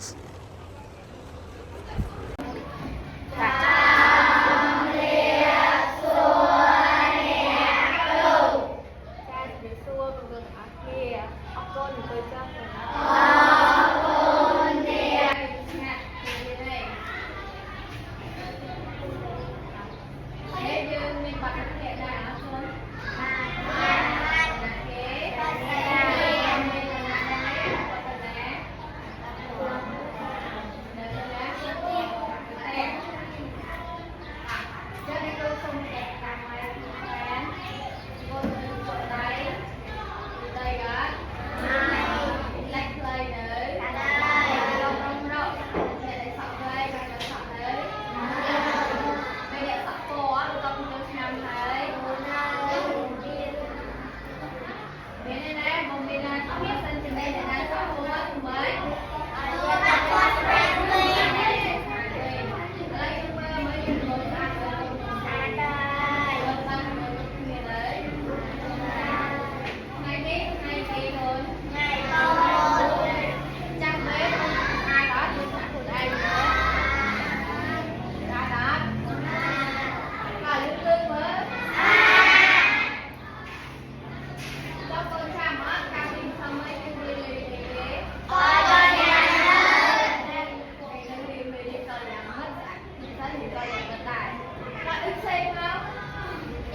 Hãy subscribe cho kênh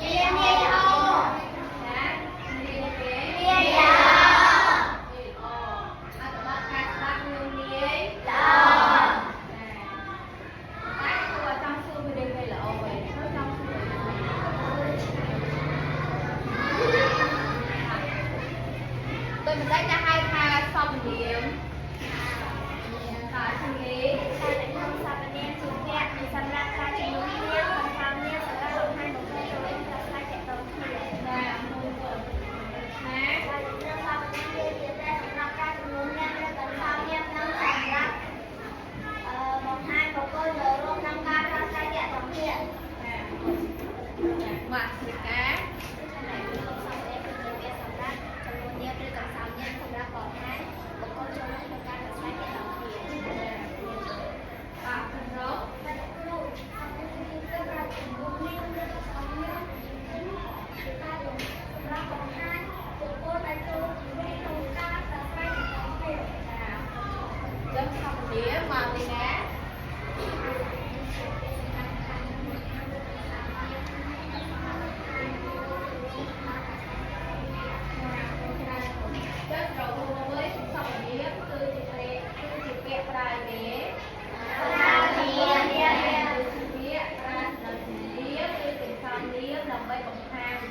Ghiền Mì Gõ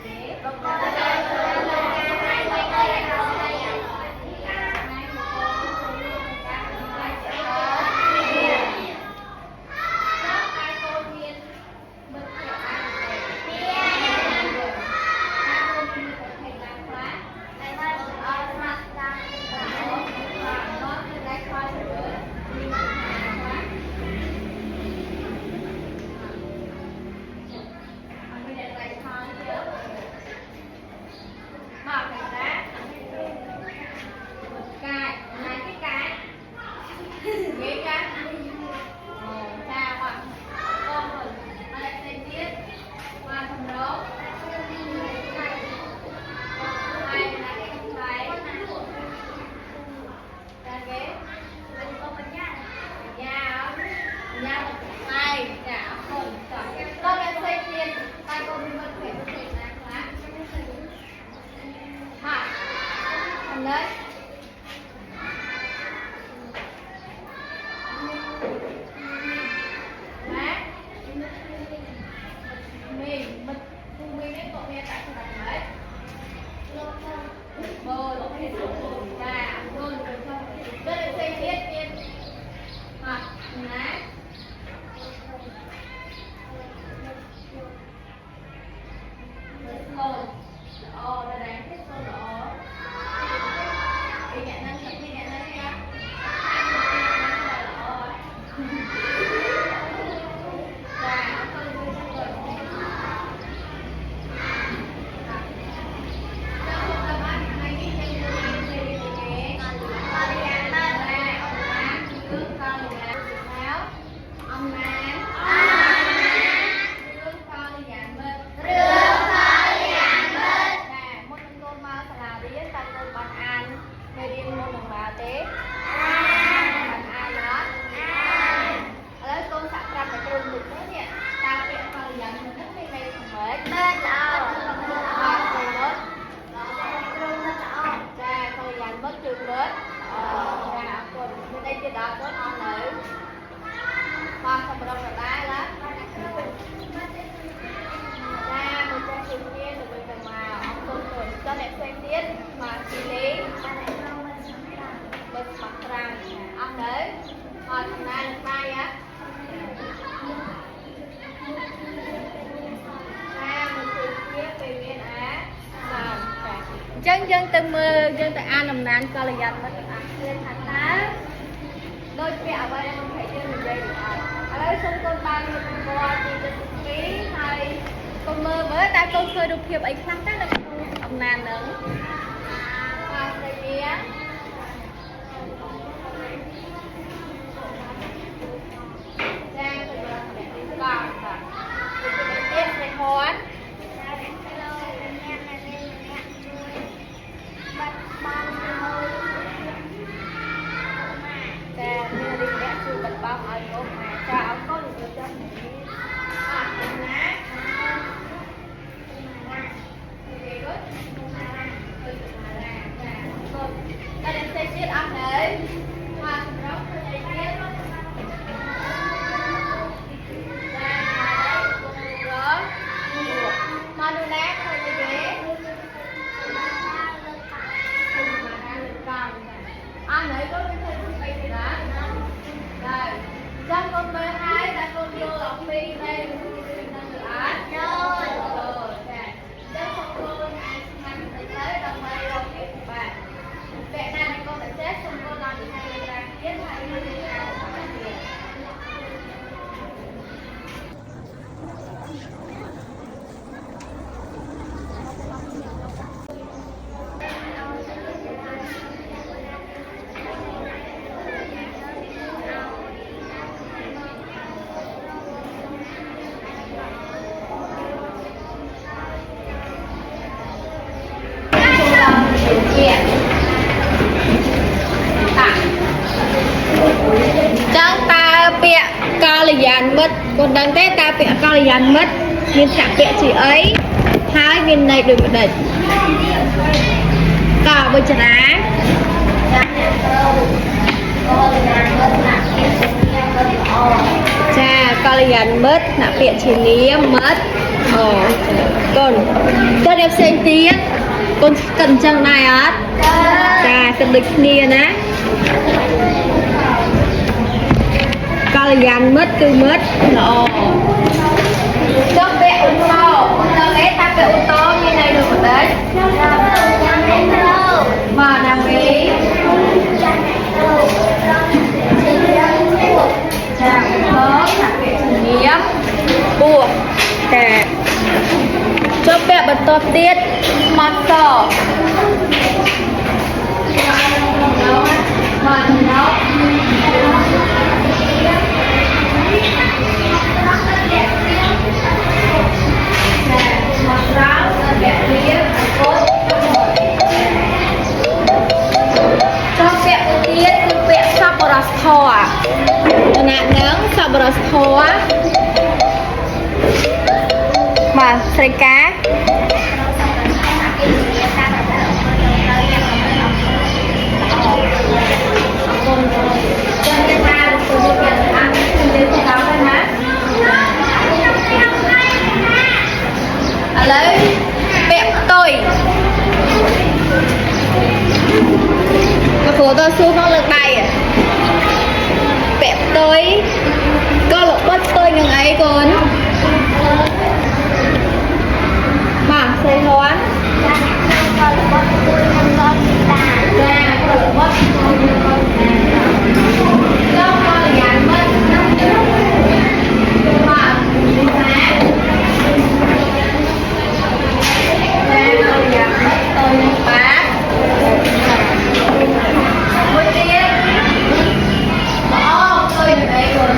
để không bỏ lỡ ទៅមើលយើងទៅអានដំណានកល្យានមិត្តអាឃើញថាតើដូចពាក្យអ្វីដែលខ្ញុំនិយាយយើងនិយាយឬអត់ឥឡូវសូមកូនបានមើលទំព័រទី12ហើយកូនមើលមើលតើកូនឃើញរូបភាពអីខ្លះតើនៅក្នុងដំណានហ្នឹងបាទស្រីមាចាទៅយកអ្នកនេះបាទបាទទៀតស្រីហនចាមានរីករាយជួយបិទបាំងឲ្យលោកណាចាអរគុណលោកចាស់នេះណាអូខេ good ចាអរគុណតែផ្សេងទៀតអត់ទេបាទសម្រាប់ផ្សេងទៀតចាមកดูណាឃើញទេអានហើយក៏មិនឃើញអីទេណាដែរចាំកូនមើលហើយតែកូនយល់អំពីនៃនឹងអាចចូលចាចាំកូនអានស្មានទៅដើម្បីរកពាក្យបាទតែណាកូនតែចេះសូមកូនដល់ទីខាងលើរាទៀតហើយនឹងអានទៀតចង់តើពាក្យកល្យានមិត្តកូនដឹងទេតើពាក្យកល្យានមិត្តមានឆាក់ពាក្យជាអីហើយមានន័យដូចម្ដេចតើវិចារាចាកល្យានមិត្តណាពាក្យជានាមមិត្តអូកូនទៅផ្សេងទៀតកូនគិតអញ្ចឹងដែរអត់ចាគិតដូចគ្នាណាកល្យានមិត្តគឺមិត្តល្អចុះពាក្យឧត្តមដល់ទេថាពាក្យឧត្តមមានន័យដូចម្ដេចបាទដើម្បីចាថាពាក្យជំនាញពោះតែចុះពាក្យបន្ទាប់ទៀតមកសបាទបរសធរណានឹងសបរសធរបាទស្រីកាឥឡូវពាក្យផ្ទុយមកគ្រូតស៊ូក្នុងលើកដៃពាក់ផ្ទុយក៏លោកបាត់ផ្ទុយនឹងអីកូនបាទស្រីហនក៏លោកបាត់ផ្ទុយនឹងកូនតាចាក៏លោកបាត់ផ្ទុយនឹងកូនតាលោកកល្យានមិត្តបាទនេះណាចាកល្យានមិត្តផ្ទុយនឹងបាទមួយទៀតល្អផ្ទុយនឹងអីកូន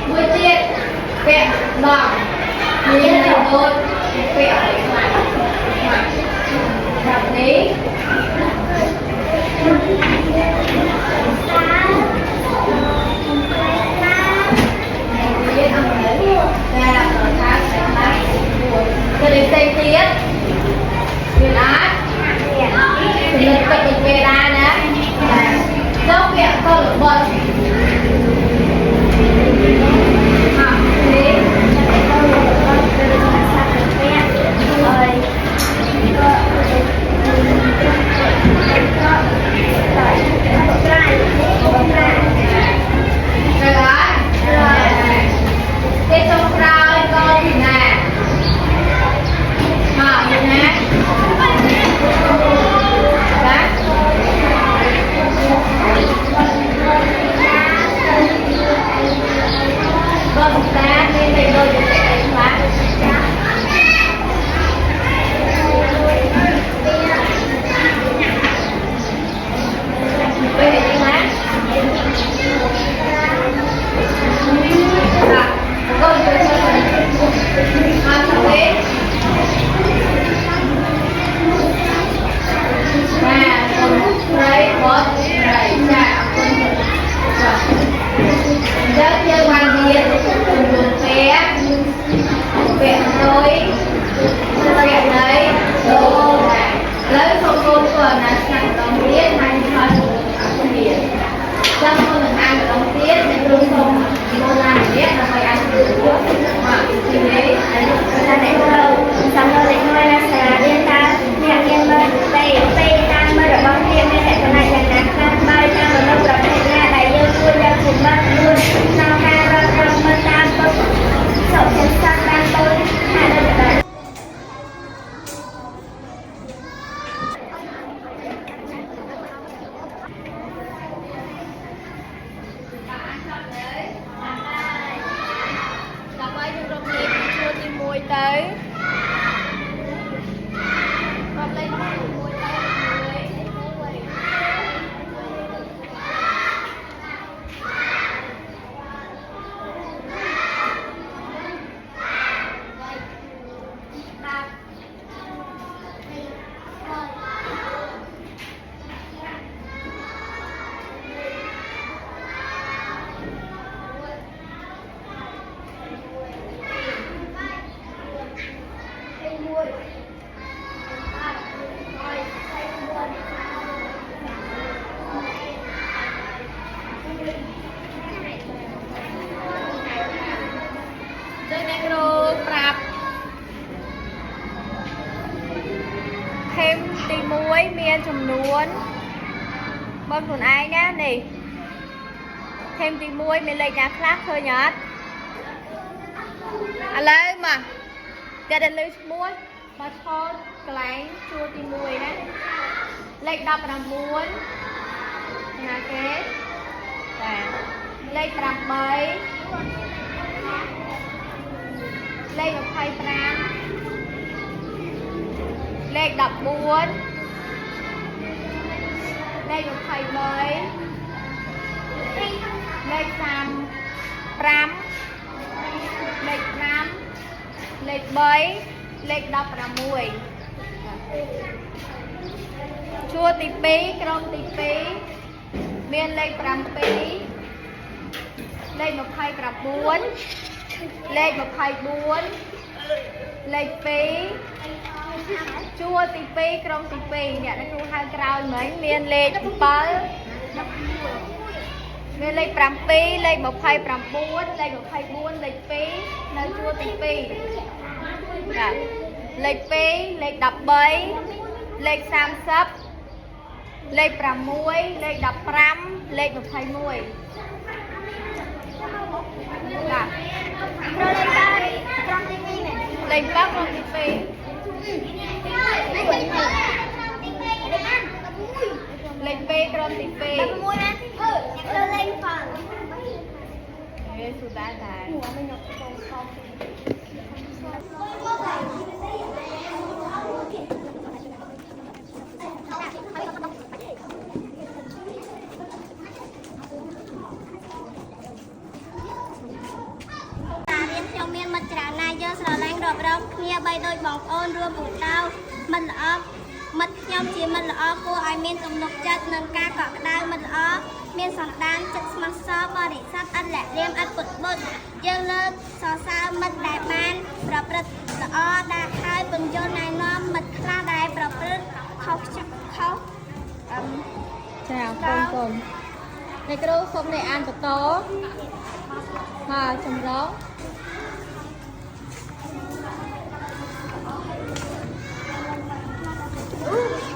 មួយទៀតពាក់ដល់មានតែដូចពាក់ឲ្យខ្លាំងแบบนี้จะได้เต็มที่เวลาถึงจะเป็นเวลานะเจ้าเปียกก็หรือบอลค่ะนี้ ណាស់ឆ្នាំម្ដងទៀតហើយផលជំនួយអត់គ្នាចាំមុននឹងអានម្ដងទៀតអ្នកគ្រូសូមនិមន្តឡានម្នាក់ដើម្បីអានគ្រូមកទីនេះហើយថាអ្នកគ្រូសំណួរលេខ1នៅសាលារៀនតើអ្នករៀនមើលពេលតាមមើលរបស់អ្នកមានលក្ខណៈយ៉ាងណាខ្លះបើតាមមនុស្សប្រភេទណាដែលយើងគួរយកជំនឿខ្លួនក្នុងការរករកមើលតាមពុទ្ធសុខចិត្តសាស្ត្របានទៅថាដូចនេះទី1មានចំនួនមើលខ្លួនឯងណានេះថេមទី1មានលេខណាខ្លះឃើញអត់ឥឡូវមកគេដែលលើឈ្មោះបើឈរកន្លែងជួរទី1ណាលេខ19ណាគេចាលេខ8លេខ25លេខ14លេខ23លេខ35លេខ5លេខ3លេខ16ជួរទី2ក្រុមទី2មានលេខ7លេខ29លេខ24លេខ2ជួរទី2ក្រុមទី2អ្នកគ្រូហៅក្រោយមិញមានលេខ7មានលេខ7លេខ29លេខ24លេខ2នៅជួរទី2ចាលេខ2លេខ13លេខ30លេខ6លេខ15លេខ21ចាប្រលេខក្រុមទី2មែនលេខ7ក្រុមទី2លេខ2ក្រុមទី211ណាអ្នកលេខផងសុដាដែរមិនយកទៅខំខ្ញុំមានមិត្តច្រើនណាស់យើងស្រឡាញ់រាប់រងគ្នាបីដូចបងប្អូនរួមពូតៅមិត្តល្អមិត្តខ្ញុំជាមិត្តល្អគួរឲ្យមានទំនុកចិត្តនិងការកក់ក្ដៅមិត្តល្អមានសន្តានចិត្តស្មោះសរបរិសុទ្ធឥតលាក់រៀមឥតពុតបុតយើងលើកសរសើរមិត្តដែលបានប្រព្រឹត្តល្អដែលហើយពន្យល់ណែនាំមិត្តខ្លះដែលប្រព្រឹត្តខុសចាកូនអ្នកគ្រូសូមអ្នកអានបន្តមកចម្រង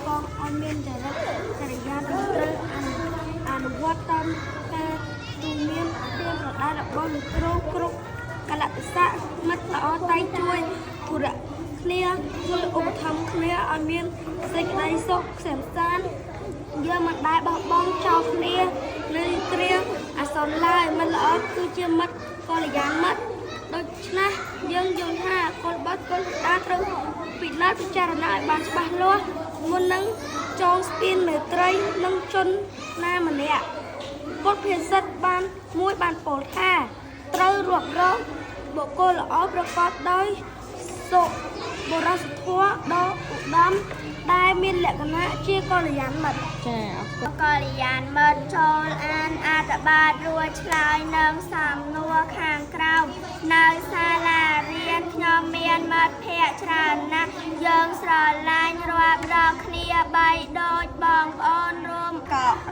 បងអត់មានចរិតចរិយាត្រឹមត្រូវអនុវត្តតាមការទូន្មានទានប្រដារបស់លោកគ្រូគ្រប់កលៈទេសៈមិត្តល្អតែជួយធុរៈគ្នាជួយឧបត្ថម្ភគ្នាឲ្យមានសេចក្តីសុខក្សេមសាន្តយើងមិនដែលបោះបង់ចោលគ្នានៅគ្រាអាសន្នឡើយមិត្តល្អគឺជាមិត្តកល្យានមិត្តដូច្នេះយើងយល់ថាកុលបត់គុណតាត្រូវពិចារណាឲ្យបានច្បាស់លាស់មុននឹងចងស្ពានមេត្រីនឹងជនណាម្នាក់ពុទ្ធភាសិតបានពោលថាត្រូវរាប់រងបុគ្គលល្អប្រកបដោយសុបរសធម៌ដ៏ឧត្តមដែលមានលក្ខណៈជាកល្យានមិត្តចាអរគុណកល្យានមិត្តចូលអានអត្ថបទរួចឆ្លើយនឹងសំណួរខាងក្រោមនៅសាលារៀនខ្ញុំមានមិត្តភក្តិច្រើនណាស់យើងស្រឡាញ់រាប់រកគ្នាបីដូច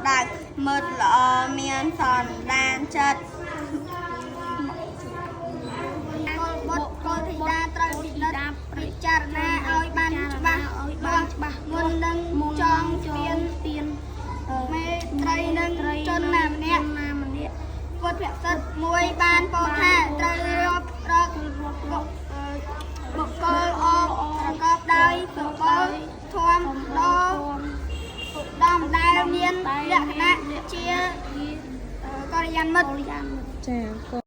ដៅមើលល្អមានសន្តានចិត្តបុត្រកុលធីតាត្រូវពិចារណាឲ្យបានច្បាស់មុននឹងចងស្ពានមេត្រីនឹងជនណាម្នាក់ពុទ្ធសិទ្ធមួយបានពោលថាត្រូវរាប់រកបុគ្គលល្អប្រកបដោយសុពលធម៌ដំដែលមានលក្ខណៈជាកល្យានមិត្តចា